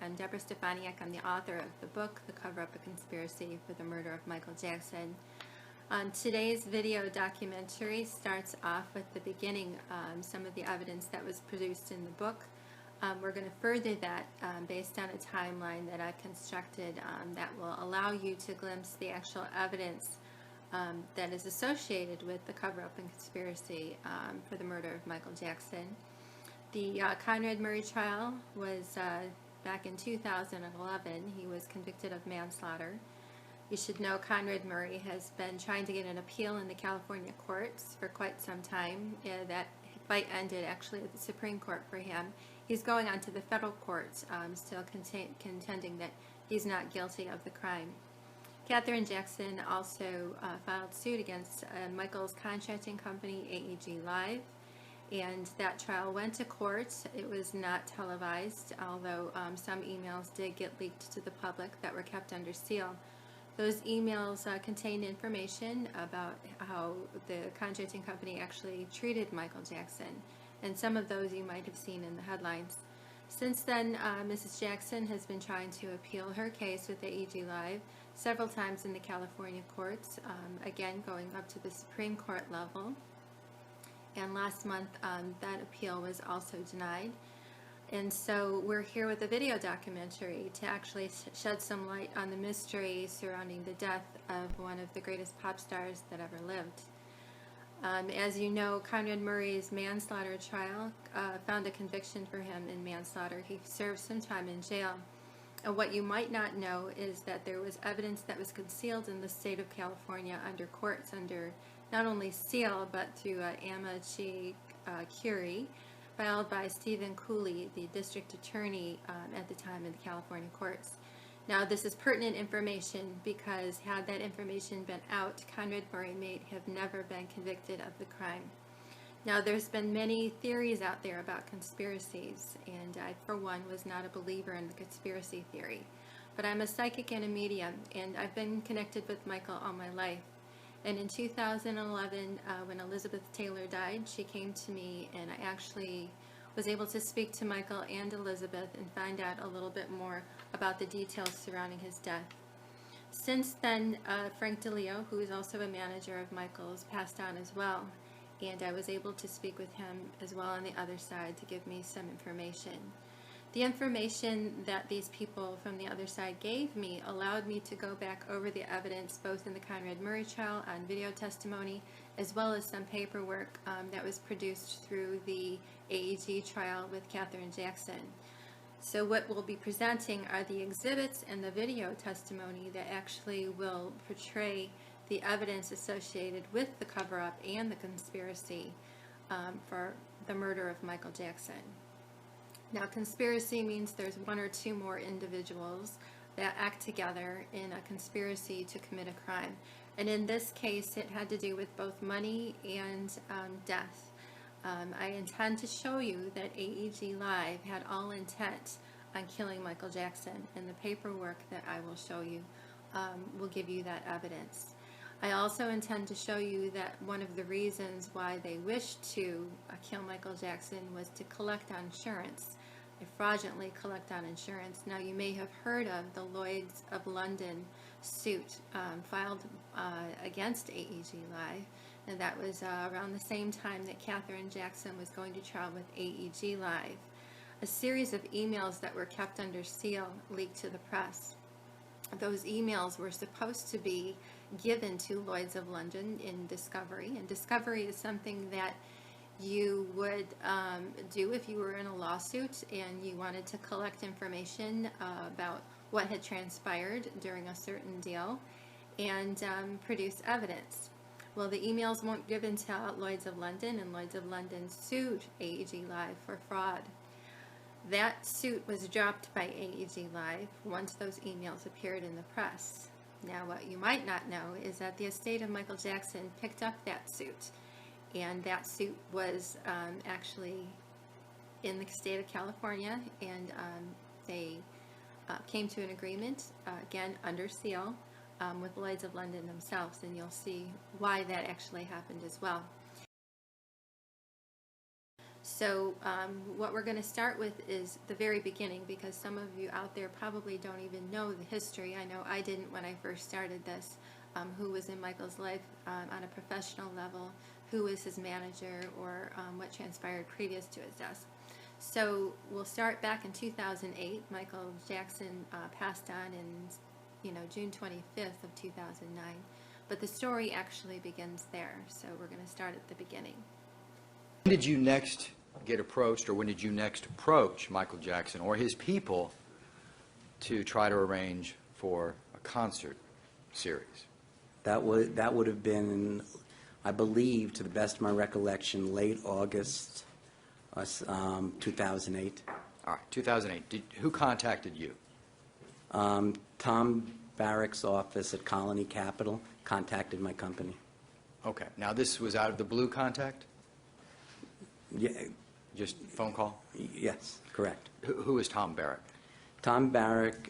I'm Deborah Stefaniak. I'm the author of the book, The Cover-Up: A Conspiracy for the Murder of Michael Jackson. Today's video documentary starts off with the beginning, some of the evidence that was produced in the book. We're going to further that based on a timeline that I've constructed that will allow you to glimpse the actual evidence that is associated with the cover-up and conspiracy for the murder of Michael Jackson. The Conrad Murray trial was back in 2011. He was convicted of manslaughter. You should know Conrad Murray has been trying to get an appeal in the California courts for quite some time. That fight ended actually at the Supreme Court for him. He's going on to the federal courts, still contending that he's not guilty of the crime. Catherine Jackson also filed suit against Michael's contracting company, AEG Live, and that trial went to court. It was not televised, although some emails did get leaked to the public that were kept under seal. Those emails contained information about how the contracting company actually treated Michael Jackson, and some of those you might have seen in the headlines. Since then, Mrs. Jackson has been trying to appeal her case with AEG Live several times in the California courts, again going up to the Supreme Court level. And last month, that appeal was also denied. And so we're here with a video documentary to actually shed some light on the mystery surrounding the death of one of the greatest pop stars that ever lived. As you know, Conrad Murray's manslaughter trial found a conviction for him in manslaughter. He served some time in jail. And what you might not know is that there was evidence that was concealed in the state of California under courts, under not only seal, but through amicus curiae, filed by Stephen Cooley, the district attorney at the time in the California courts. Now, this is pertinent information because had that information been out, Conrad Murray may have never been convicted of the crime. Now, there's been many theories out there about conspiracies, and I, for one, was not a believer in the conspiracy theory. But I'm a psychic and a medium, and I've been connected with Michael all my life. And in 2011, when Elizabeth Taylor died, she came to me, and I actually was able to speak to Michael and Elizabeth and find out a little bit more about the details surrounding his death. Since then, Frank DeLeo, who is also a manager of Michael's, passed on as well. And I was able to speak with him as well on the other side to give me some information. The information that these people from the other side gave me allowed me to go back over the evidence both in the Conrad Murray trial on video testimony as well as some paperwork that was produced through the AEG trial with Catherine Jackson. So what we'll be presenting are the exhibits and the video testimony that actually will portray the evidence associated with the cover-up and the conspiracy for the murder of Michael Jackson. Now, conspiracy means there's one or two more individuals that act together in a conspiracy to commit a crime. And in this case, it had to do with both money and death. I intend to show you that AEG Live had all intent on killing Michael Jackson, and the paperwork that I will show you will give you that evidence. I also intend to show you that one of the reasons why they wished to kill Michael Jackson was to collect on insurance, fraudulently collect on insurance. Now, you may have heard of the Lloyd's of London suit filed against AEG Live, and that was around the same time that Catherine Jackson was going to trial with AEG Live. A series of emails that were kept under seal leaked to the press. Those emails were supposed to be given to Lloyd's of London in discovery, and discovery is something that you would do if you were in a lawsuit and you wanted to collect information about what had transpired during a certain deal and produce evidence. Well, the emails weren't given to Lloyd's of London, and Lloyd's of London sued AEG Live for fraud. That suit was dropped by AEG Live once those emails appeared in the press. Now, what you might not know is that the estate of Michael Jackson picked up that suit, and that suit was actually in the state of California, and they came to an agreement, again under seal, with Lloyd's of London themselves, and you'll see why that actually happened as well. So what we're going to start with is the very beginning, because some of you out there probably don't even know the history. I know I didn't when I first started this. Who was in Michael's life on a professional level, who was his manager, or what transpired previous to his death. So we'll start back in 2008. Michael Jackson passed on in June 25th of 2009. But the story actually begins there. So we're going to start at the beginning. When did you next get approached, or when did you next approach Michael Jackson or his people to try to arrange for a concert series? That would have been, I believe, to the best of my recollection, late August 2008. All right, 2008. Who contacted you? Tom Barrack's office at Colony Capital contacted my company. Okay. Now, this was out of the blue contact? Yeah, Just phone call? yes, correct. Who is Tom Barrack? Tom Barrack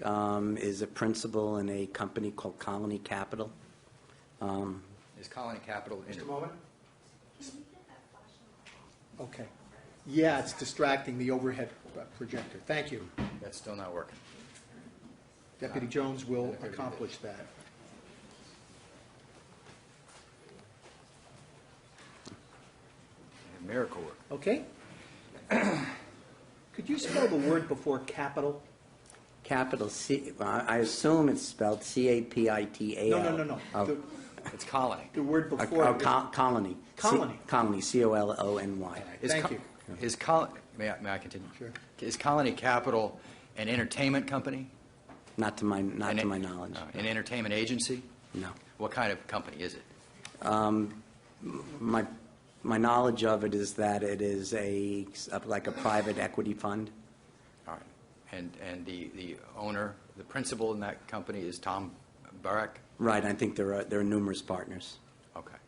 is a principal in a company called Colony Capital. Is Colony Capital Just a moment. Okay. Yeah, it's distracting, the overhead projector. Thank you. That's still not working. Deputy Jones will accomplish that. Miracle work. Okay? Could you spell the word before capital? Capital I assume it's spelled C-A-P-I-T-A-L. No. Oh, It's Colony. The word before. Colony. Colony. Colony, C-O-L-O-N-Y. Thank you. Is Colony, may I continue? Sure. Is Colony Capital an entertainment company? Not to my knowledge. An entertainment agency? No. What kind of company is it? My knowledge of it is that it is like a private equity fund. All right. And the owner, the principal in that company is Tom Barrack? Right. I think there are numerous partners. Okay.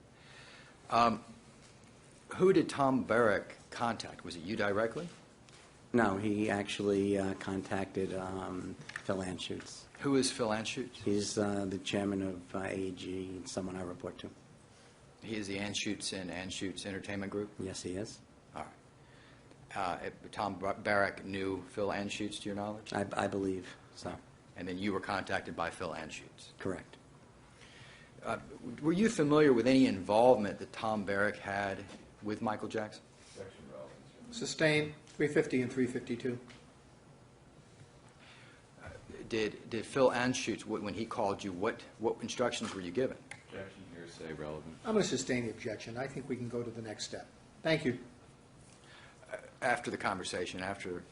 Who did Tom Barrack contact? Was it you directly? No, he actually contacted Phil Anschutz. Who is Phil Anschutz? He's the chairman of AEG, and someone I report to. He is the Anschutz and Anschutz Entertainment Group? Yes, he is. All right. Tom Barrack knew Phil Anschutz, to your knowledge? I believe so. And then you were contacted by Phil Anschutz? Correct. Were you familiar with any involvement that Tom Barrack had with Michael Jackson? Sustained, 350 and 352. Did Phil Anschutz, when he called you, what instructions were you given? Objection, hearsay, relevant. I'm going to sustain the objection. I think we can go to the next step. Thank you. After the conversation, after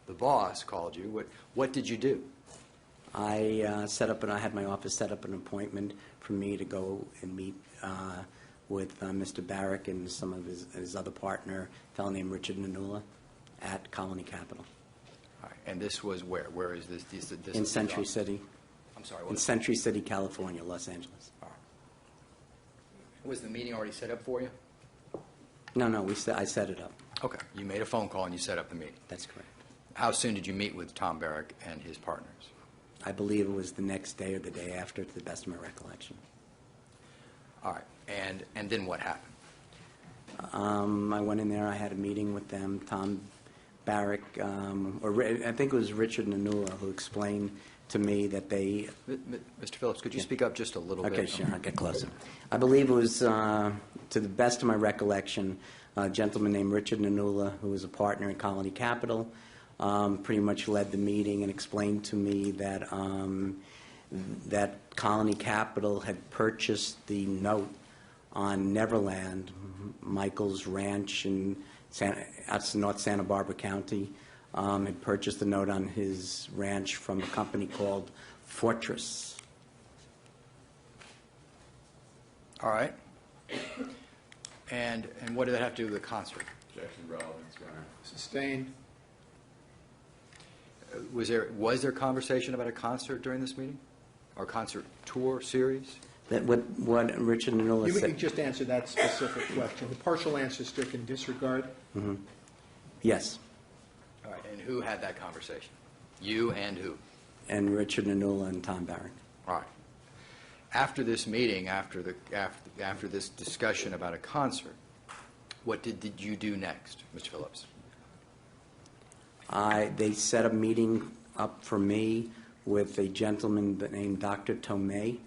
the boss called you, what did you do? I had my office set up an appointment for me to go and meet with Mr. Barrack and some of his other partner, a fellow named Richard Nanula, at Colony Capital. All right. And this was where? Where is this? In Century City. I'm sorry. In Century City, California, Los Angeles. All right. Was the meeting already set up for you? No, I set it up. Okay. You made a phone call and you set up the meeting. That's correct. How soon did you meet with Tom Barrack and his partners? I believe it was the next day or the day after, to the best of my recollection. All right. And then what happened? I went in there. I had a meeting with them. Tom Barrack, I think it was Richard Nanula, who explained to me that they... Mr. Phillips, could you speak up just a little bit? Okay, sure. I'll get closer. I believe it was, to the best of my recollection, a gentleman named Richard Nanula, who was a partner in Colony Capital, pretty much led the meeting and explained to me that that Colony Capital had purchased the note on Neverland, Michael's ranch in North Santa Barbara County, had purchased the note on his ranch from a company called Fortress. All right. And what did that have to do with the concert? Objection, relevance, Your Honor. Sustained. Was there conversation about a concert during this meeting? Or concert tour series? That what Richard Nanula You said. can just answer that specific question. The partial answer still can disregard. Mm-hmm. Yes. All right. And who had that conversation? You and who? And Richard Nanula and Tom Barrack. All right. After this meeting, after this discussion about a concert, What did you do next, Mr. Phillips? They set a meeting up for me with a gentleman named Dr. Tomei,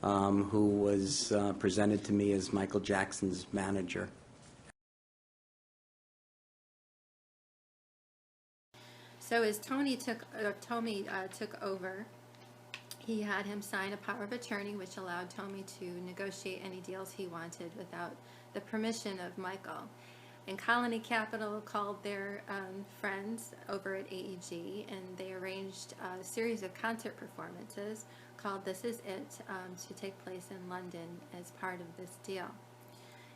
who was presented to me as Michael Jackson's manager. So as Tomei took over, he had him sign a power of attorney, which allowed Tomei to negotiate any deals he wanted without the permission of Michael. And Colony Capital called their friends over at AEG, and they arranged a series of concert performances called This Is It to take place in London as part of this deal.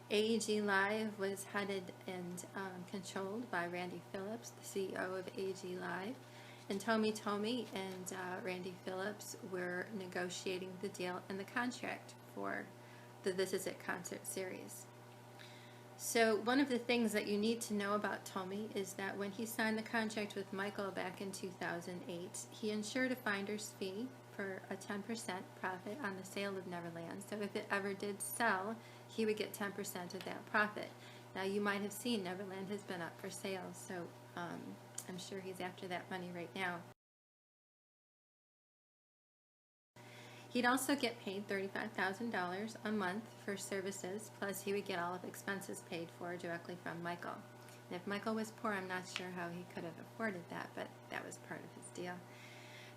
AEG Live was headed and controlled by Randy Phillips, the CEO of AEG Live, and Tomei and Randy Phillips were negotiating the deal and the contract for the This Is It concert series. So one of the things that you need to know about Tomei is that when he signed the contract with Michael back in 2008, he insured a finder's fee for a 10% profit on the sale of Neverland. So if it ever did sell, he would get 10% of that profit. Now you might have seen Neverland has been up for sale, so I'm sure he's after that money right now. He'd also get paid $35,000 a month for services, plus he would get all of expenses paid for directly from Michael. And if Michael was poor, I'm not sure how he could have afforded that, but that was part of his deal.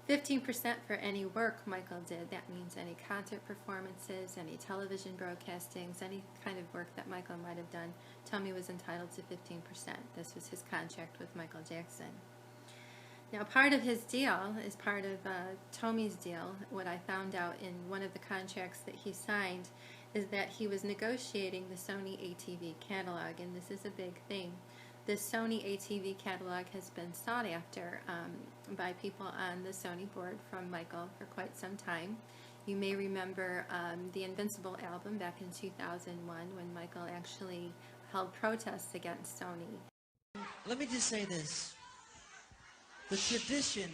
15% for any work Michael did. That means any concert performances, any television broadcastings, any kind of work that Michael might have done. Tomei was entitled to 15%. This was his contract with Michael Jackson. Now, part of his deal is part of Tomei's deal. What I found out in one of the contracts that he signed is that he was negotiating the Sony ATV catalog, and this is a big thing. The Sony ATV catalog has been sought after by people on the Sony board from Michael for quite some time. You may remember the Invincible album back in 2001 when Michael actually held protests against Sony. Let me just say this. The tradition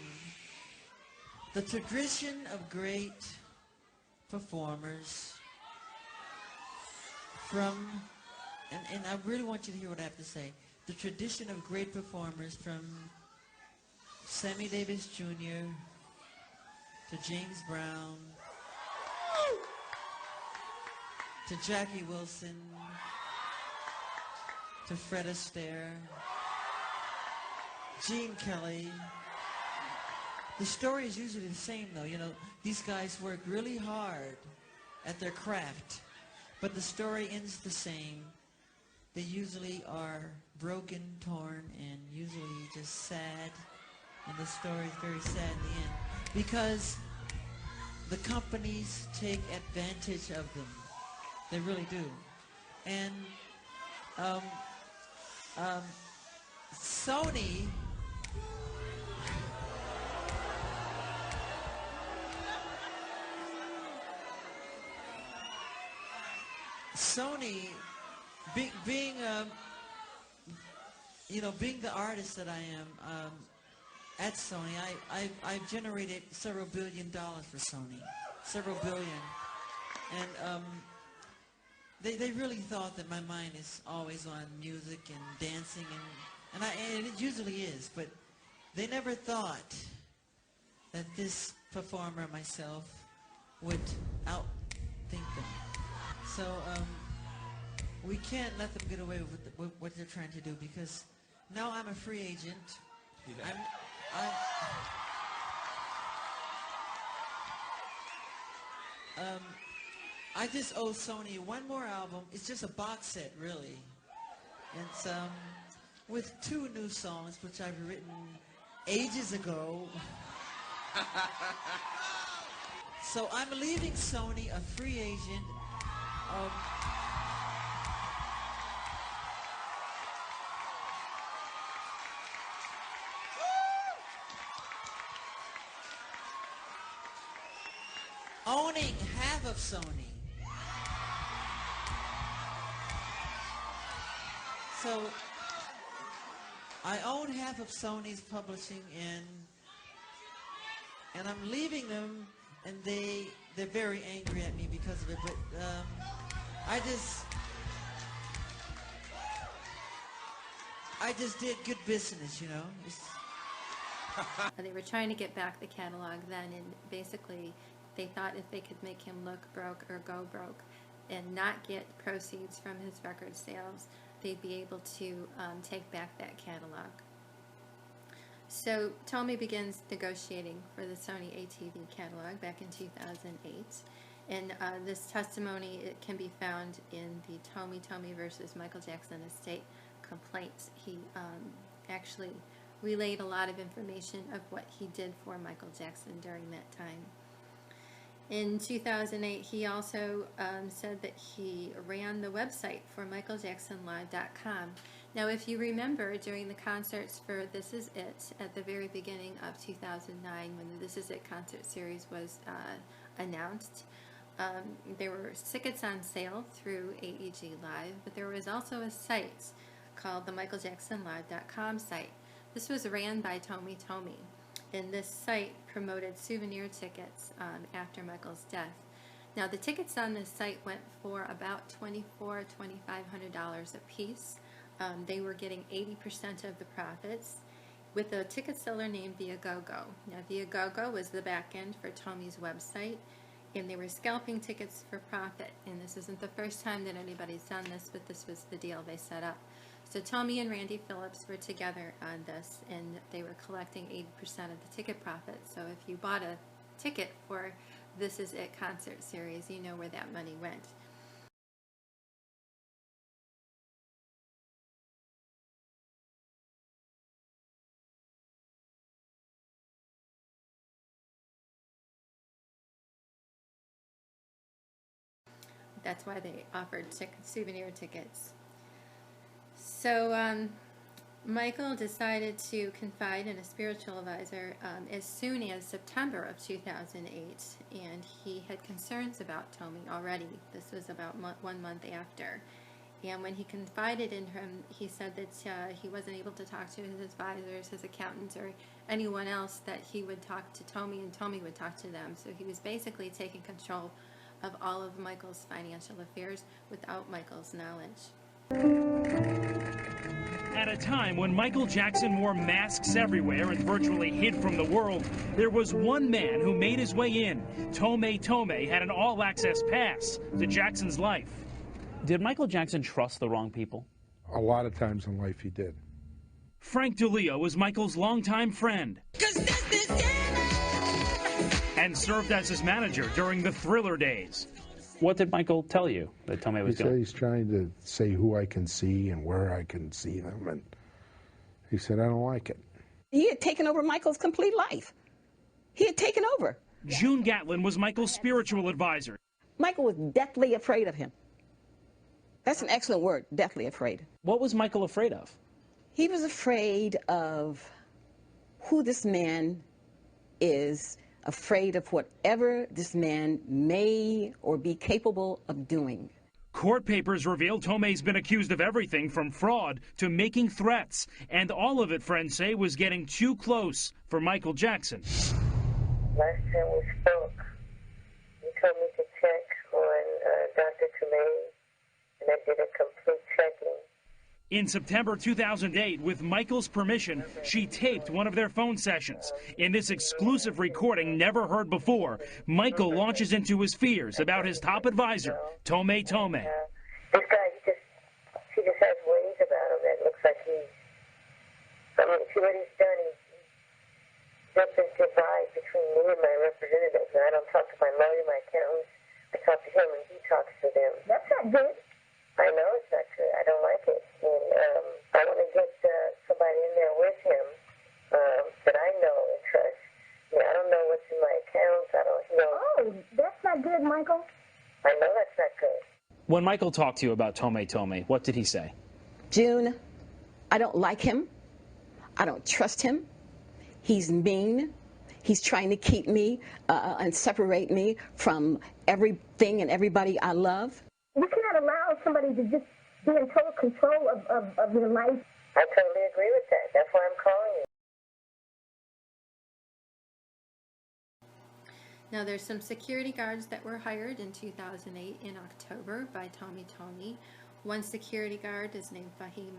of great performers from, and I really want you to hear what I have to say, the tradition of great performers from Sammy Davis Jr. to James Brown to Jackie Wilson to Fred Astaire, Gene Kelly. The story is usually the same though. You know, these guys work really hard at their craft, but the story ends the same. They usually are broken, torn, and usually just sad, and the story is very sad in the end because the companies take advantage of them. They really do. And Sony, being the artist that I am at Sony, I've generated several $1 billion for Sony, several billion, and they really thought that my mind is always on music and dancing, and it usually is, but they never thought that this performer myself would outthink them. So we can't let them get away with what they're trying to do, because now I'm a free agent. Yeah. I just owe Sony one more album. It's just a box set, really. It's with 2 new songs, which I've written ages ago. So I'm leaving Sony a free agent. Owning half of Sony. So I own half of Sony's publishing, and I'm leaving them, and they're very angry at me because of it. But I just did good business, you know. They were trying to get back the catalog then, and basically they thought if they could make him look broke or go broke and not get proceeds from his record sales, they'd be able to take back that catalog. So Tomei begins negotiating for the Sony ATV catalog back in 2008. And this testimony, it can be found in the Tomei versus Michael Jackson estate complaints. He actually relayed a lot of information of what he did for Michael Jackson during that time. In 2008, he also said that he ran the website for MichaelJacksonLive.com. Now, if you remember, during the concerts for This Is It, at the very beginning of 2009, when the This Is It concert series was announced, there were tickets on sale through AEG Live, but there was also a site called the MichaelJacksonLive.com site. This was ran by Tomei, and this site promoted souvenir tickets after Michael's death. Now, the tickets on this site went for about $2,400, $2,500 a piece. They were getting 80% of the profits with a ticket seller named Viagogo. Now, Viagogo was the back end for Tomei's website, and they were scalping tickets for profit. And this isn't the first time that anybody's done this, but this was the deal they set up. So Tomei and Randy Phillips were together on this, and they were collecting 80% of the ticket profits. So if you bought a ticket for This Is It concert series, you know where that money went. That's why they offered souvenir tickets. So Michael decided to confide in a spiritual advisor as soon as September of 2008, and he had concerns about Tomei already. This was about 1 month after. And when he confided in him, he said that he wasn't able to talk to his advisors, his accountants, or anyone else, that he would talk to Tomei and Tomei would talk to them. So he was basically taking control of all of Michael's financial affairs without Michael's knowledge. At a time when Michael Jackson wore masks everywhere and virtually hid from the world, there was one man who made his way in. Tomei had an all-access pass to Jackson's life. Did Michael Jackson trust the wrong people? A lot of times in life he did. Frank DeLeo was Michael's longtime friend and served as his manager during the Thriller days. What did Michael tell you that Tomei was doing? He said he's trying to say who I can see and where I can see them, and he said, I don't like it. He had taken over Michael's complete life. He had taken over. June Gatlin was Michael's spiritual advisor. Michael was deathly afraid of him. That's an excellent word, deathly afraid. What was Michael afraid of? He was afraid of who this man is, afraid of whatever this man may or be capable of doing. Court papers reveal Tomei's been accused of everything from fraud to making threats, and all of it, friends say, was getting too close for Michael Jackson. Last time we spoke, you told me to check on Dr. Tomei, and I did a complete checking. In September 2008, with Michael's permission, she taped one of their phone sessions. In this exclusive recording never heard before, Michael launches into his fears about his top advisor, Tomei. This guy, he just has ways about him that looks like see what he's done. He's built this divide between me and my representatives, and I don't talk to my lawyer, my accountants. I talk to him, and he talks to them. That's not good. I know it's not good. I don't like it. And I want to get somebody in there with him that I know and trust. I don't know what's in my accounts. I don't know. Oh, that's not good, Michael. I know that's not good. When Michael talked to you about Tomei, what did he say? June, I don't like him. I don't trust him. He's mean. He's trying to keep me and separate me from everything and everybody I love. We cannot allow somebody to just be in total control of your life. I totally agree with that. That's why I'm calling you. Now, there's some security guards that were hired in 2008 in October by Tomei, One security guard is named Fahim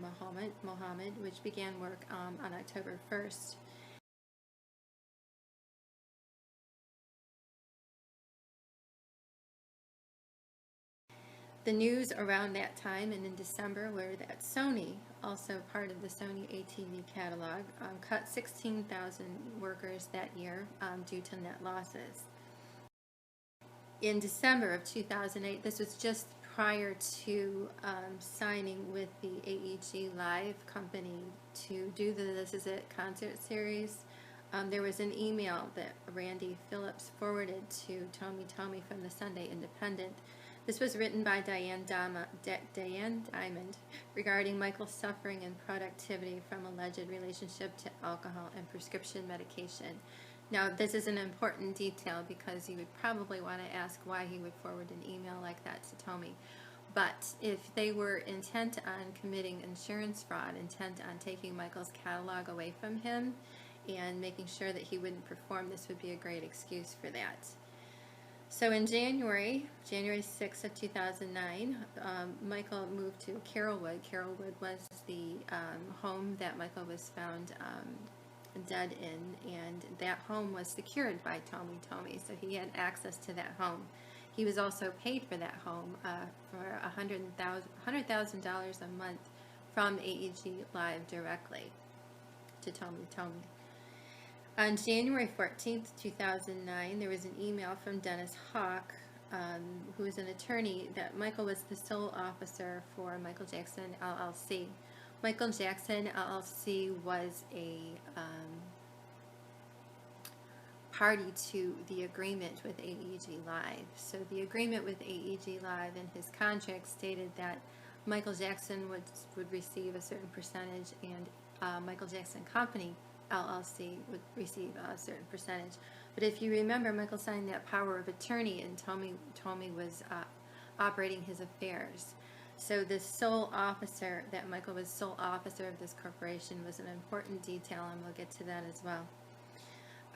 Mohammed, which began work on October 1st. The news around that time and in December were that Sony, also part of the Sony ATV catalog, cut 16,000 workers that year due to net losses. In December of 2008, this was just prior to signing with the AEG Live company to do the This Is It concert series. There was an email that Randy Phillips forwarded to Tommy from the Sunday Independent. This was written by Diane Diamond regarding Michael's suffering and productivity from alleged relationship to alcohol and prescription medication. Now, this is an important detail because you would probably want to ask why he would forward an email like that to Tommy. But if they were intent on committing insurance fraud, intent on taking Michael's catalog away from him and making sure that he wouldn't perform, this would be a great excuse for that. So in January 6th of 2009, Michael moved to Carrollwood. Carrollwood was the home that Michael was found dead in, and that home was secured by Tommy, so he had access to that home. He was also paid for that home for $100,000 a month from AEG Live directly to Tommy. On January 14th, 2009, there was an email from Dennis Hawk, who is an attorney, that Michael was the sole officer for Michael Jackson LLC. Michael Jackson LLC was a party to the agreement with AEG Live. So the agreement with AEG Live in his contract stated that Michael Jackson would receive a certain percentage, and Michael Jackson Company LLC would receive a certain percentage. But if you remember, Michael signed that power of attorney, and Tommy was operating his affairs. So the sole officer, that Michael was sole officer of this corporation, was an important detail, and we'll get to that as well.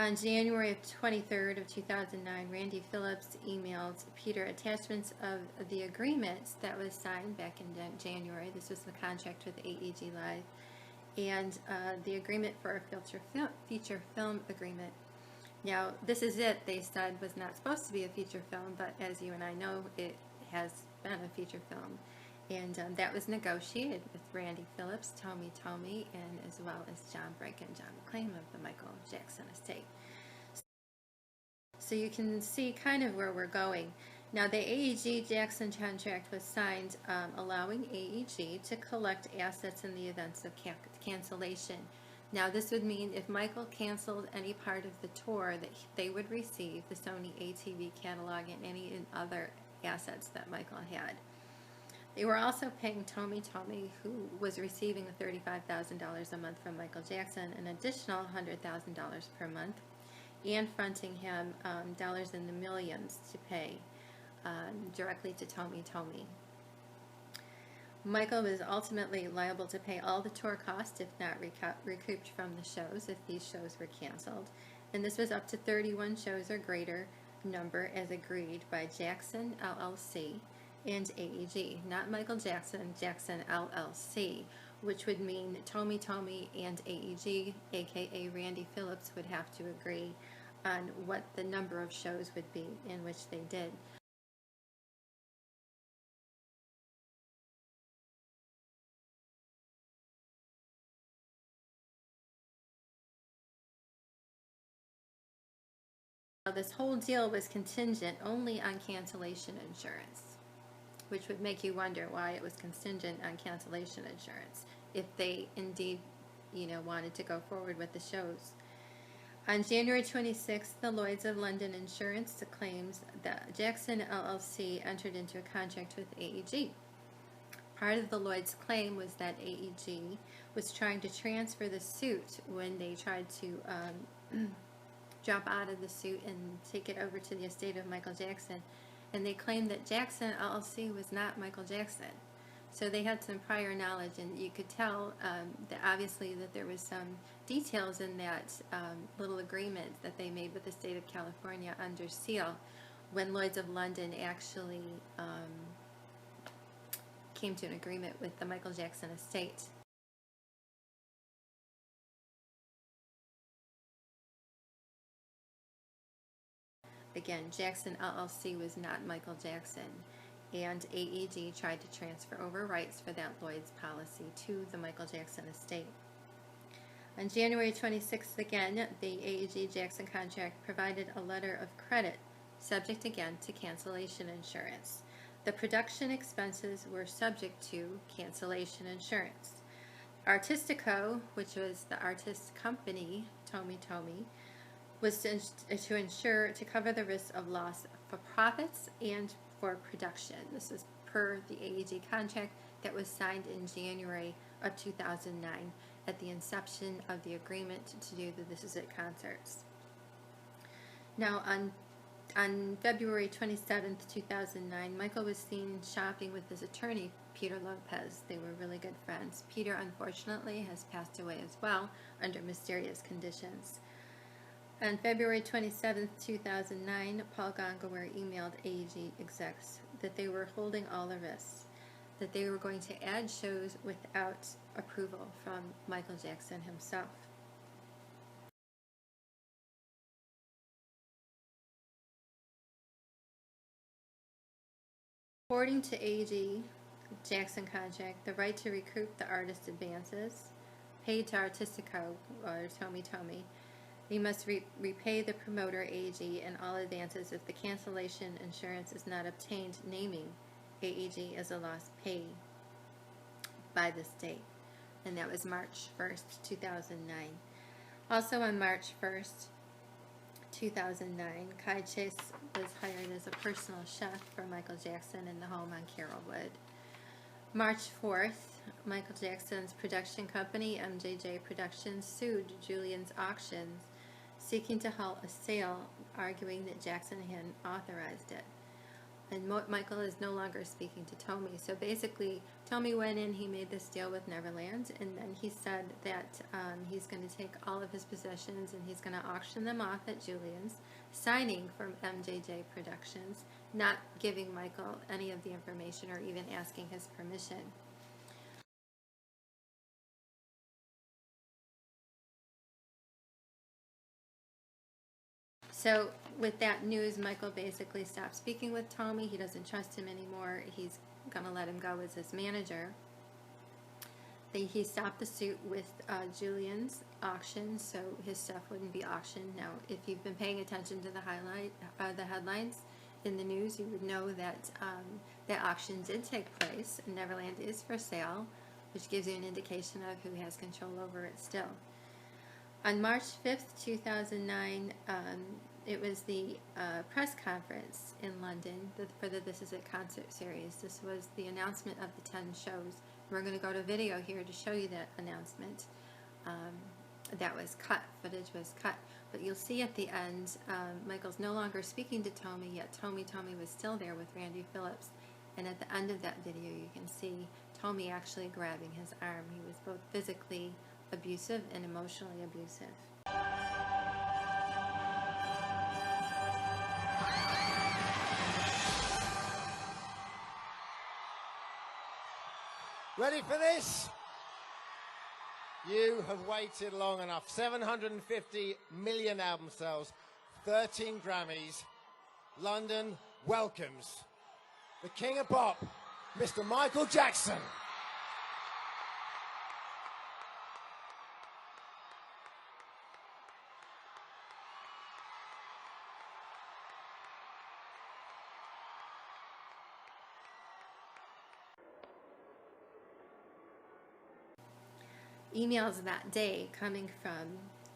On January 23rd of 2009, Randy Phillips emailed Peter attachments of the agreement that was signed back in January. This was the contract with AEG Live, and the agreement for a feature film agreement. Now, This Is It, they said, was not supposed to be a feature film, but as you and I know, it has been a feature film. And that was negotiated with Randy Phillips, Tommy, and as well as John Brick and John McClain of the Michael Jackson estate. So you can see kind of where we're going. Now, the AEG Jackson contract was signed allowing AEG to collect assets in the events of cancellation. Now, this would mean if Michael canceled any part of the tour, that they would receive the Sony ATV catalog and any other assets that Michael had. They were also paying Tommy, who was receiving $35,000 a month from Michael Jackson, an additional $100,000 per month, and fronting him dollars in the millions to pay directly to Tommy. Michael was ultimately liable to pay all the tour costs, if not recouped from the shows, if these shows were canceled. And this was up to 31 shows or greater number as agreed by Jackson LLC and AEG, not Michael Jackson, Jackson LLC, which would mean Tommy and AEG, aka Randy Phillips, would have to agree on what the number of shows would be, in which they did. Now, this whole deal was contingent only on cancellation insurance, which would make you wonder why it was contingent on cancellation insurance, if they indeed, wanted to go forward with the shows. On January 26th, the Lloyd's of London Insurance claims that Jackson LLC entered into a contract with AEG. Part of the Lloyd's claim was that AEG was trying to transfer the suit when they tried to drop out of the suit and take it over to the estate of Michael Jackson. And they claimed that Jackson LLC was not Michael Jackson. So they had some prior knowledge, and you could tell that obviously that there was some details in that little agreement that they made with the state of California under seal when Lloyd's of London actually came to an agreement with the Michael Jackson estate. Again, Jackson LLC was not Michael Jackson, and AEG tried to transfer over rights for that Lloyd's policy to the Michael Jackson estate. On January 26th, again, the AEG Jackson contract provided a letter of credit, subject again to cancellation insurance. The production expenses were subject to cancellation insurance. Artistico, which was the artist company, Tomy Tomy, was to ensure to cover the risk of loss for profits and for production. This was per the AEG contract that was signed in January of 2009 at the inception of the agreement to do the This Is It concerts. Now, on February 27th, 2009, Michael was seen shopping with his attorney, Peter Lopez. They were really good friends. Peter, unfortunately, has passed away as well under mysterious conditions. On February 27th, 2009, Paul Gongaware emailed AEG execs that they were holding all the risks, that they were going to add shows without approval from Michael Jackson himself. According to AEG Jackson contract, the right to recoup the artist advances paid to Artistico or Tomy Tomy, he must repay the promoter AEG and all advances if the cancellation insurance is not obtained, naming AEG as a loss paid by this date. And that was March 1st, 2009. Also on March 1st, 2009, Kai Chase was hired as a personal chef for Michael Jackson in the home on Carrollwood. March 4th, Michael Jackson's production company, MJJ Productions, sued Julian's Auctions, seeking to halt a sale, arguing that Jackson hadn't authorized it. And Michael is no longer speaking to Tomy. So basically, Tomy went in, he made this deal with Neverland, and then he said that he's going to take all of his possessions and he's going to auction them off at Julian's, signing from MJJ Productions, not giving Michael any of the information or even asking his permission. So with that news, Michael basically stopped speaking with Tomy. He doesn't trust him anymore. He's going to let him go as his manager. He stopped the suit with Julian's auction, so his stuff wouldn't be auctioned. Now, if you've been paying attention to the headlines in the news, you would know that that auction did take place, and Neverland is for sale, which gives you an indication of who has control over it still. On March 5th, 2009, it was the press conference in London for the This Is It concert series. This was the announcement of the 10 shows. We're going to go to video here to show you that announcement. That was cut, footage was cut. But you'll see at the end, Michael's no longer speaking to Tomy, yet Tomy was still there with Randy Phillips. And at the end of that video, you can see Tomy actually grabbing his arm. He was both physically abusive and emotionally abusive. Ready for this? You have waited long enough. 750 million album sales, 13 Grammys. London welcomes the King of Pop, Mr. Michael Jackson. Emails that day coming from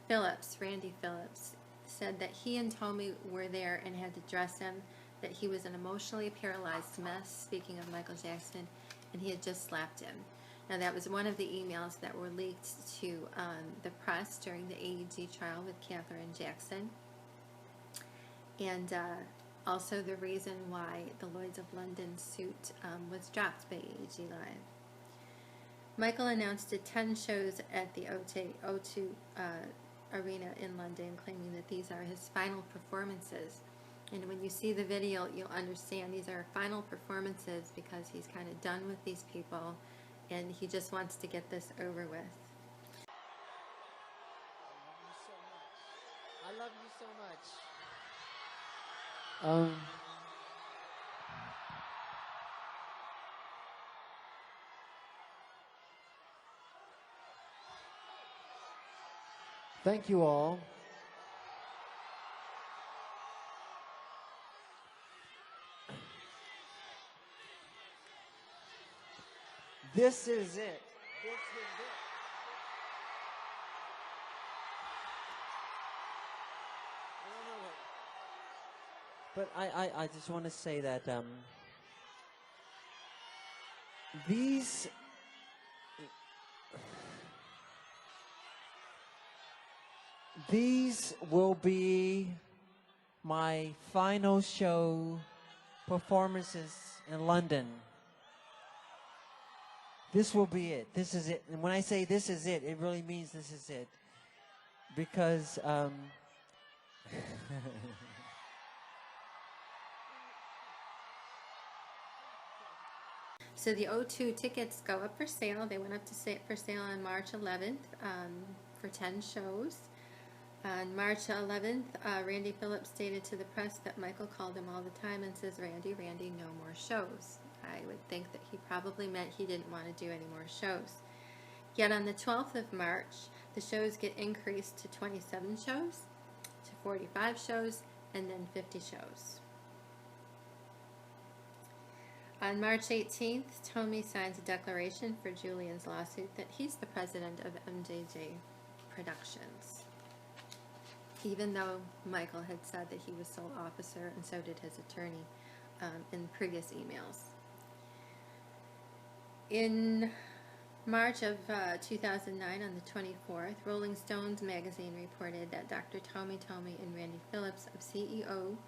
Phillips, Randy Phillips, said that he and Tomy were there and had to dress him, that he was an emotionally paralyzed mess, speaking of Michael Jackson, and he had just slapped him. Now that was one of the emails that were leaked to the press during the AEG trial with Catherine Jackson, and also the reason why the Lloyd's of London suit was dropped by AEG Live. Michael announced 10 shows at the O2 Arena in London, claiming that these are his final performances. And when you see the video, you'll understand these are final performances because he's kind of done with these people and he just wants to get this over with. I love you so much. Thank you all. This is it. This is it. But I just want to say that these will be my final show performances in London. This will be it. This is it. And when I say this is it, it really means this is it. Because So the O2 tickets go up for sale. They went up for sale on March 11th for 10 shows. On March 11th, Randy Phillips stated to the press that Michael called him all the time and says, Randy, no more shows. I would think that he probably meant he didn't want to do any more shows. Yet on the 12th of March, the shows get increased to 27 shows, to 45 shows, and then 50 shows. On March 18th, Tommy signs a declaration for Julian's lawsuit that he's the president of MJJ Productions, even though Michael had said that he was sole officer, and so did his attorney in previous emails. In March of 2009, on the 24th, Rolling Stones magazine reported that Dr. Tommy and Randy Phillips, CEO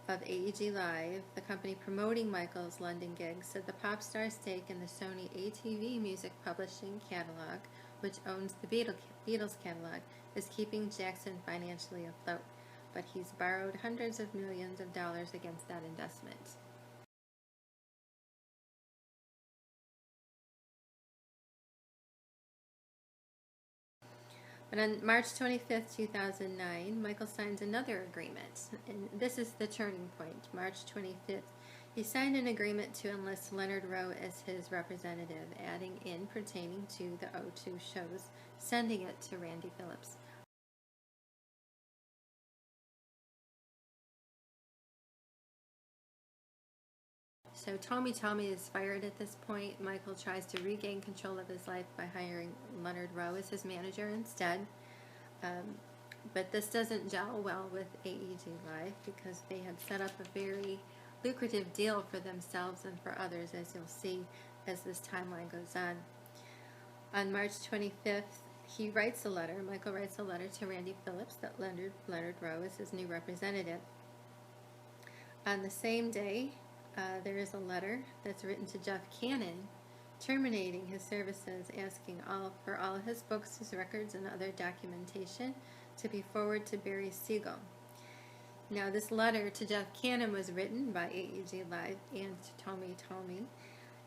of AEG Live, the company promoting Michael's London gigs, said the pop star's stake in the Sony ATV music publishing catalog, which owns the Beatles catalog, is keeping Jackson financially afloat, but he's borrowed hundreds of millions of dollars against that investment. But on March 25th, 2009, Michael signs another agreement, and this is the turning point. March 25th, he signed an agreement to enlist Leonard Rowe as his representative, adding in pertaining to the O2 shows, sending it to Randy Phillips. So Tommy is fired at this point. Michael tries to regain control of his life by hiring Leonard Rowe as his manager instead. But this doesn't gel well with AEG Live because they had set up a very lucrative deal for themselves and for others, as you'll see as this timeline goes on. On March 25th, Michael writes a letter to Randy Phillips that Leonard Rowe is his new representative. On the same day, there is a letter that's written to Jeff Cannon terminating his services, asking for all of his books, his records, and other documentation to be forwarded to Barry Siegel. Now, this letter to Jeff Cannon was written by AEG Live and to Tommy,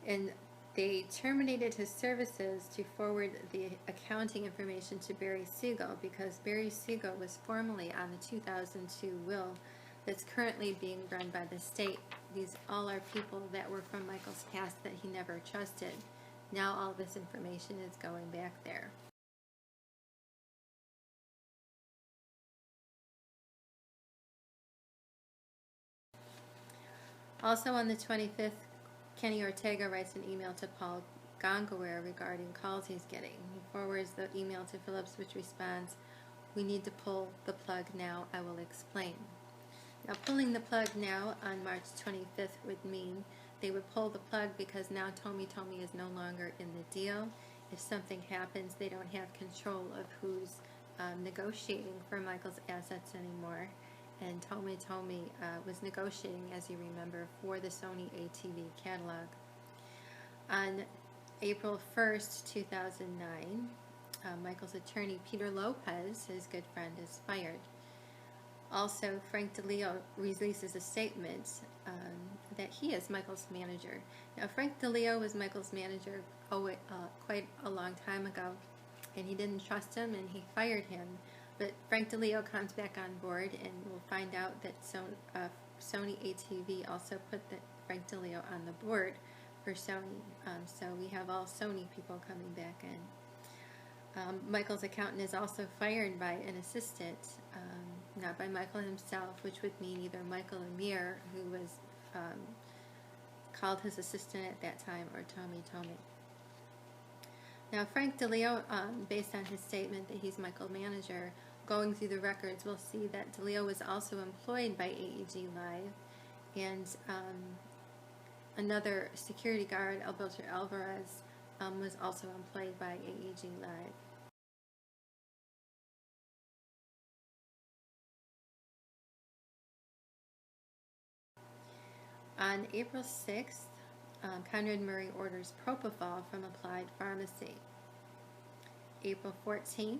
and they terminated his services to forward the accounting information to Barry Siegel because Barry Siegel was formerly on the 2002 will that's currently being run by the state. These all are people that were from Michael's past that he never trusted. Now all this information is going back there. Also on the 25th, Kenny Ortega writes an email to Paul Gongaware regarding calls he's getting. He forwards the email to Phillips, which responds, "We need to pull the plug now. I will explain." Now, pulling the plug now on March 25th would mean they would pull the plug because now Tommy is no longer in the deal. If something happens, they don't have control of who's negotiating for Michael's assets anymore. And Tommy was negotiating, as you remember, for the Sony ATV catalog. On April 1st, 2009, Michael's attorney, Peter Lopez, his good friend, is fired. Also, Frank DeLeo releases a statement that he is Michael's manager. Now, Frank DeLeo was Michael's manager quite a long time ago, and he didn't trust him, and he fired him. But Frank DeLeo comes back on board, and we'll find out that Sony ATV also put Frank DeLeo on the board for Sony. So we have all Sony people coming back in. Michael's accountant is also fired by an assistant, not by Michael himself, which would mean either Michael Amir, who was called his assistant at that time, or Tommy Tomei. Now, Frank DeLeo, based on his statement that he's Michael's manager, going through the records, we'll see that DeLeo was also employed by AEG Live, and another security guard, Alberto Alvarez, was also employed by AEG Live. On April 6th, Conrad Murray orders propofol from Applied Pharmacy. April 14th,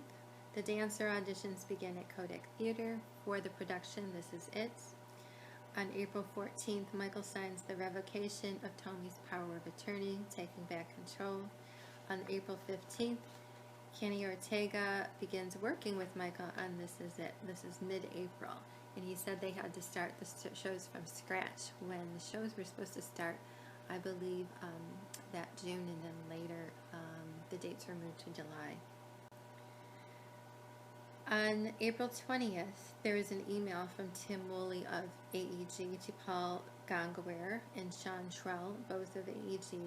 the dancer auditions begin at Kodak Theater for the production This Is It. On April 14th, Michael signs the revocation of Tomei's power of attorney, taking back control. On April 15th, Kenny Ortega begins working with Michael on This Is It. This is mid-April, and he said they had to start the shows from scratch when the shows were supposed to start, I believe, that June, and then later the dates were moved to July. On April 20th, there is an email from Tim Woolley of AEG to Paul Gongaware and Sean Trell, both of AEG,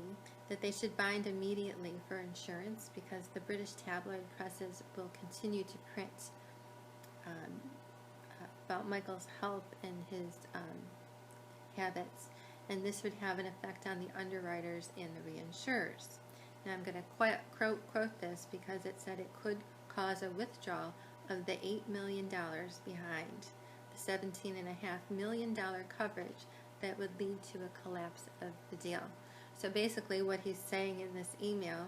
that they should bind immediately for insurance because the British tabloid presses will continue to print about Michael's health and his habits, and this would have an effect on the underwriters and the reinsurers. Now, I'm going to quote this because it said it could cause a withdrawal of the $8 million behind the $17.5 million coverage that would lead to a collapse of the deal. So basically what he's saying in this email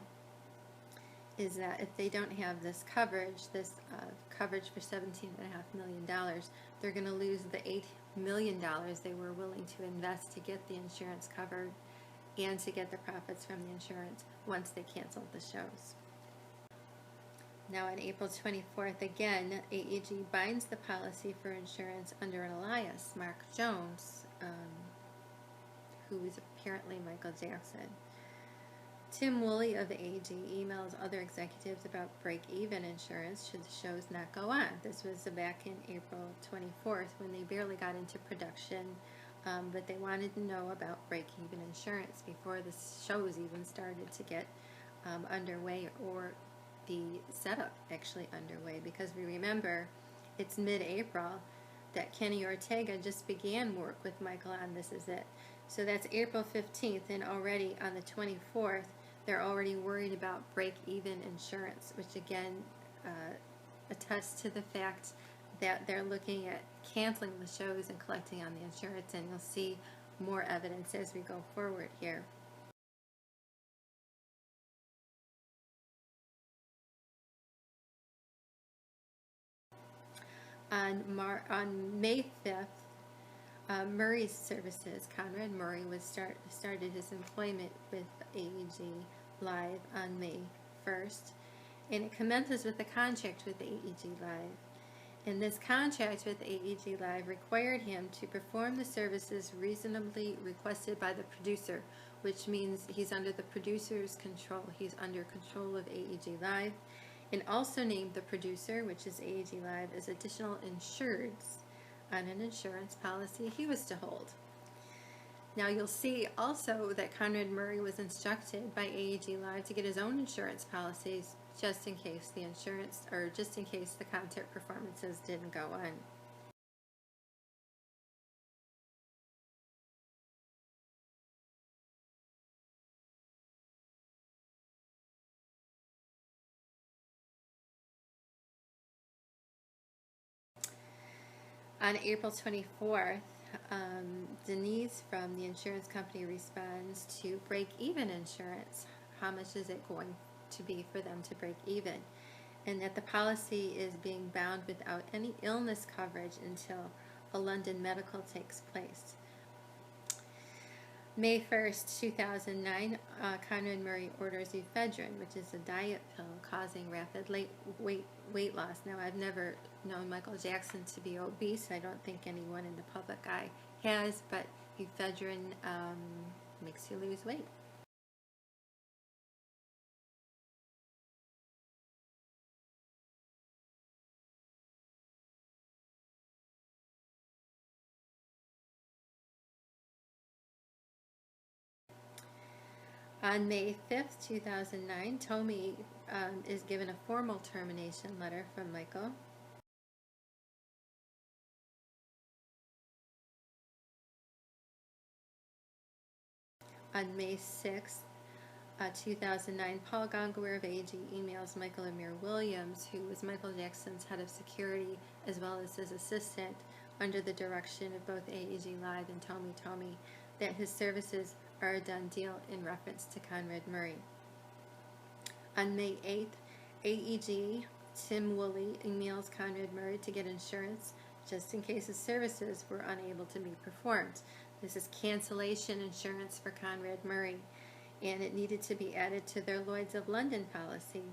is that if they don't have this coverage, coverage for $17.5 million, they're going to lose the $8 million they were willing to invest to get the insurance covered and to get the profits from the insurance once they canceled the shows. Now on April 24th, again, AEG binds the policy for insurance under an alias, Mark Jones, who is apparently Michael Jackson. Tim Woolley of AEG emails other executives about break-even insurance should the shows not go on. This was back in April 24th when they barely got into production, but they wanted to know about break-even insurance before the shows even started to get underway, or the setup actually underway, because we remember it's mid-April that Kenny Ortega just began work with Michael on This Is It. So that's April 15th, and already on the 24th, they're already worried about break-even insurance, which again attests to the fact that they're looking at canceling the shows and collecting on the insurance, and you'll see more evidence as we go forward here. On May 5th, Murray's services, Conrad Murray, started his employment with AEG Live on May 1st, and it commences with a contract with AEG Live. And this contract with AEG Live required him to perform the services reasonably requested by the producer, which means he's under the producer's control. He's under control of AEG Live, and also named the producer, which is AEG Live, as additional insureds on an insurance policy he was to hold. Now you'll see also that Conrad Murray was instructed by AEG Live to get his own insurance policies just in case the concert performances didn't go on. On April 24th, Denise from the insurance company responds to break-even insurance. How much is it going to be for them to break even? and that the policy is being bound without any illness coverage until a London medical takes place. May 1st, 2009, Conrad Murray orders ephedrine, which is a diet pill causing rapid weight loss. Now, I've never known Michael Jackson to be obese. I don't think anyone in the public eye has, but ephedrine makes you lose weight. On May 5th, 2009, Tommy is given a formal termination letter from Michael. On May 6th, 2009, Paul Gongaware of AEG emails Michael Amir Williams, who was Michael Jackson's head of security as well as his assistant under the direction of both AEG Live and Tommy, that his services are a done deal in reference to Conrad Murray. On May 8th, AEG Tim Woolley emails Conrad Murray to get insurance just in case his services were unable to be performed. This is cancellation insurance for Conrad Murray, and it needed to be added to their Lloyd's of London policy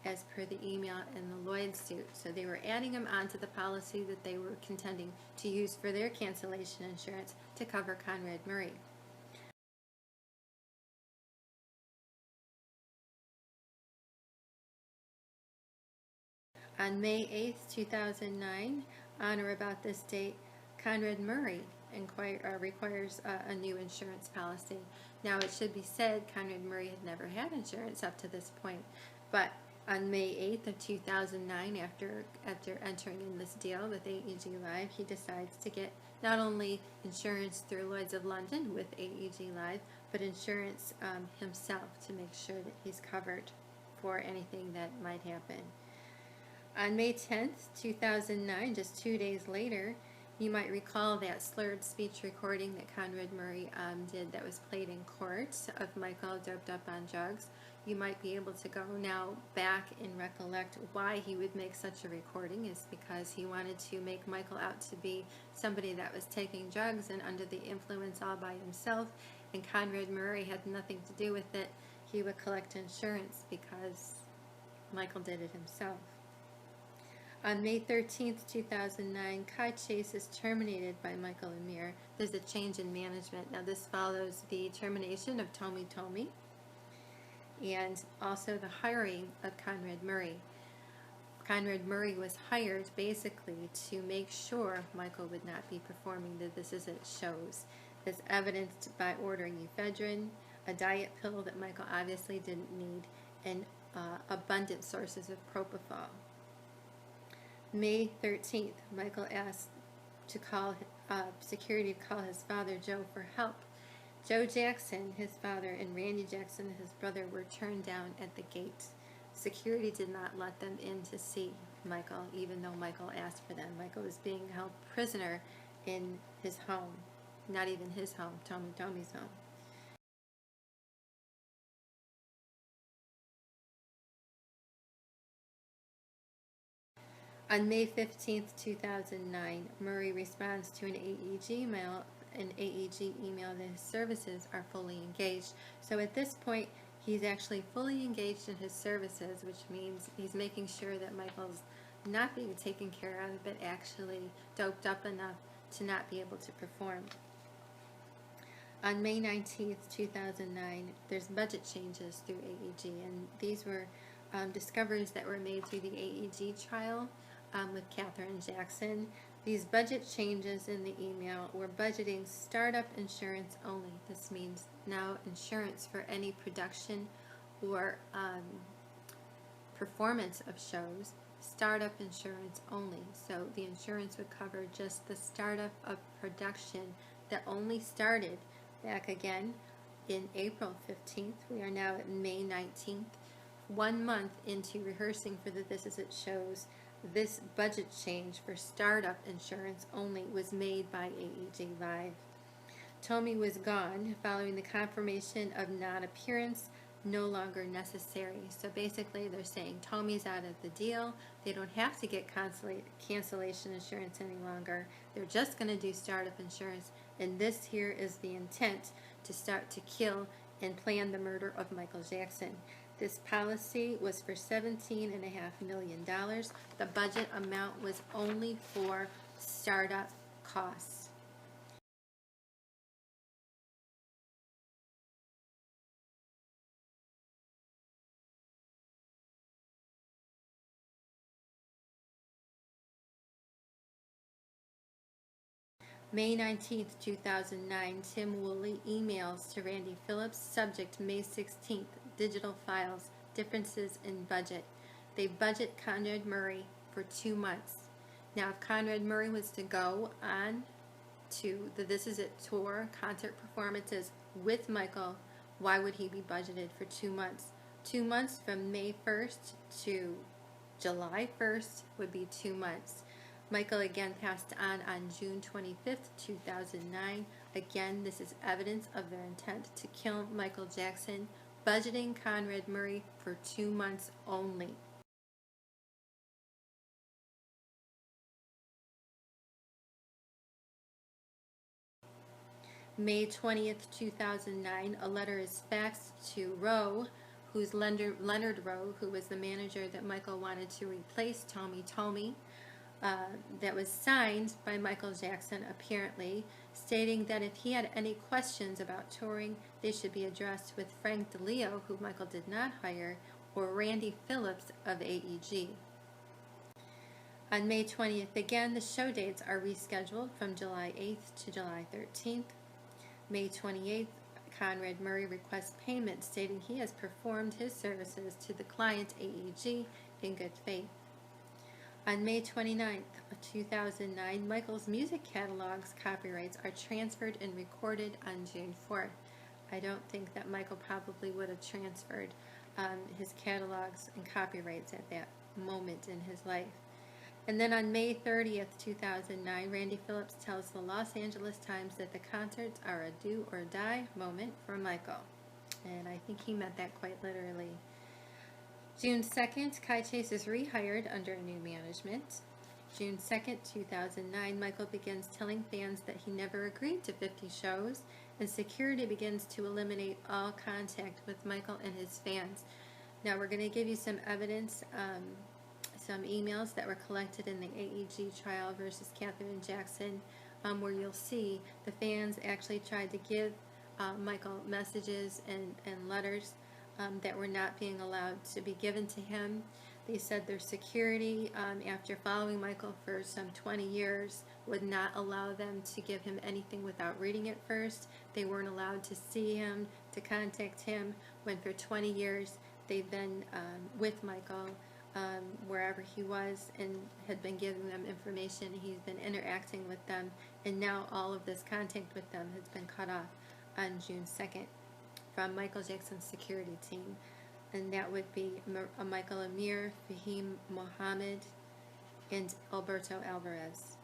as per the email in the Lloyd's suit. So they were adding him onto the policy that they were contending to use for their cancellation insurance to cover Conrad Murray. On May 8th, 2009, on or about this date, Conrad Murray requires a new insurance policy. Now, it should be said Conrad Murray had never had insurance up to this point, but on May 8th of 2009, after entering in this deal with AEG Live, he decides to get not only insurance through Lloyd's of London with AEG Live, but insurance himself to make sure that he's covered for anything that might happen. On May 10th, 2009, just 2 days later, you might recall that slurred speech recording that Conrad Murray did that was played in court of Michael doped up on drugs. You might be able to go now back and recollect why he would make such a recording is because he wanted to make Michael out to be somebody that was taking drugs and under the influence all by himself, and Conrad Murray had nothing to do with it. He would collect insurance because Michael did it himself. On May 13th, 2009, Kai Chase is terminated by Michael Amir. There's a change in management. Now, this follows the termination of Tommy and also the hiring of Conrad Murray. Conrad Murray was hired basically to make sure Michael would not be performing the This Is It shows, as evidenced by ordering ephedrine, a diet pill that Michael obviously didn't need, and abundant sources of propofol. May 13th, Michael asked to call security to call his father Joe for help. Joe Jackson, his father, and Randy Jackson, his brother, were turned down at the gate. Security did not let them in to see Michael, even though Michael asked for them. Michael was being held prisoner in his home. Not even his home, Tommy's home. On May 15th, 2009, Murray responds to an AEG email that his services are fully engaged. So at this point, he's actually fully engaged in his services, which means he's making sure that Michael's not being taken care of, but actually doped up enough to not be able to perform. On May 19th, 2009, there's budget changes through AEG, and these were discoveries that were made through the AEG trial with Katherine Jackson. These budget changes in the email were budgeting startup insurance only. This means now insurance for any production or performance of shows, startup insurance only. So the insurance would cover just the startup of production that only started back again in April 15th. We are now at May 19th. 1 month into rehearsing for the This Is It shows, this budget change for startup insurance only was made by AEG Live. Tommy was gone following the confirmation of non-appearance, no longer necessary. So basically they're saying Tommy's out of the deal. They don't have to get cancellation insurance any longer. They're just going to do startup insurance. And this here is the intent, to start to kill and plan the murder of Michael Jackson. This policy was for $17.5 million. The budget amount was only for startup costs. May 19th, 2009, Tim Woolley emails to Randy Phillips, subject May 16th, digital files, differences in budget. They budget Conrad Murray for 2 months. Now, if Conrad Murray was to go on to the This Is It tour, concert performances with Michael, why would he be budgeted for 2 months? 2 months from May 1st to July 1st would be 2 months. Michael again passed on June 25th, 2009. Again, this is evidence of their intent to kill Michael Jackson, budgeting Conrad Murray for 2 months only. May 20th, 2009, a letter is faxed to Rowe, who's Leonard Rowe, who was the manager that Michael wanted to replace Tommy. That was signed by Michael Jackson, apparently, stating that if he had any questions about touring, they should be addressed with Frank DeLeo, who Michael did not hire, or Randy Phillips of AEG. On May 20th, again, the show dates are rescheduled from July 8th to July 13th. May 28th, Conrad Murray requests payment, stating he has performed his services to the client AEG in good faith. On May 29th, 2009, Michael's music catalog's copyrights are transferred and recorded on June 4th. I don't think that Michael probably would have transferred his catalogs and copyrights at that moment in his life. And then on May 30th, 2009, Randy Phillips tells the Los Angeles Times that the concerts are a do or die moment for Michael. And I think he meant that quite literally. June 2nd, Kai Chase is rehired under new management. June 2nd, 2009, Michael begins telling fans that he never agreed to 50 shows, and security begins to eliminate all contact with Michael and his fans. Now, we're going to give you some evidence, some emails that were collected in the AEG trial versus Catherine Jackson, where you'll see the fans actually tried to give Michael messages and letters that were not being allowed to be given to him. They said their security, after following Michael for some 20 years, would not allow them to give him anything without reading it first. They weren't allowed to see him, to contact him, when for 20 years they've been with Michael wherever he was and had been giving them information. He's been interacting with them, and now all of this contact with them has been cut off on June 2nd. From Michael Jackson's security team, and that would be Michael Amir, Fahim Mohammed, and Alberto Alvarez.